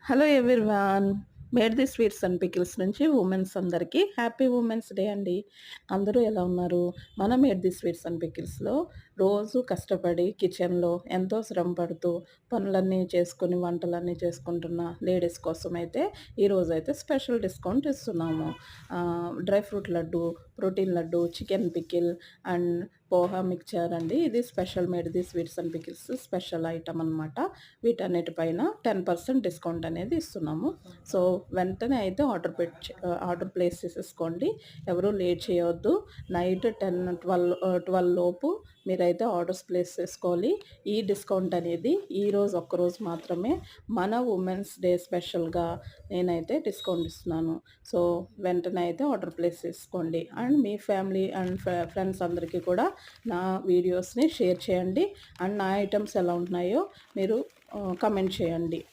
Hello everyone. Made the sweets and pickles నుంచి women's అందరికీ happy women's day అండి. అందరూ ఎలా ఉన్నారు? మన మేడ్ ది స్వీట్స్ అండ్ పికిల్స్‌లో రోజు కష్టపడి కిచెన్‌లో ఎంతో శ్రమ పడుతూ పనులన్నీ చేసుకొని, వంటలన్నీ చేసుకుంటున్న లేడీస్ కోసమైతే ఈరోజైతే స్పెషల్ డిస్కౌంట్ ఇస్తున్నాము. Dry fruit laddu, protein laddu, chicken pickle and poha mixture అండి. ఇది special made the sweets and pickles special item అనమాట. వీటన్నిటిపైన 10% డిస్కౌంట్ అనేది ఇస్తున్నాము. సో, వెంటనే అయితే ఆర్డర్ ప్లేస్ చేసేసుకోండి. ఎవరు లేట్ చేయొద్దు. నైట్ 10, 12 లోపు మీరైతే ఆర్డర్స్ ప్లేస్ చేసుకోవాలి. ఈ డిస్కౌంట్ అనేది ఈరోజు ఒక్కరోజు మాత్రమే. మన ఉమెన్స్ డే స్పెషల్‌గా నేనైతే డిస్కౌంట్ ఇస్తున్నాను. సో, వెంటనే అయితే ఆర్డర్ ప్లేస్ చేసుకోండి. And me family and friends అందరికీ కూడా నా వీడియోస్‌ని షేర్ చేయండి. అండ్ నా ఐటెమ్స్ ఎలా ఉంటున్నాయో మీరు కామెంట్ చేయండి.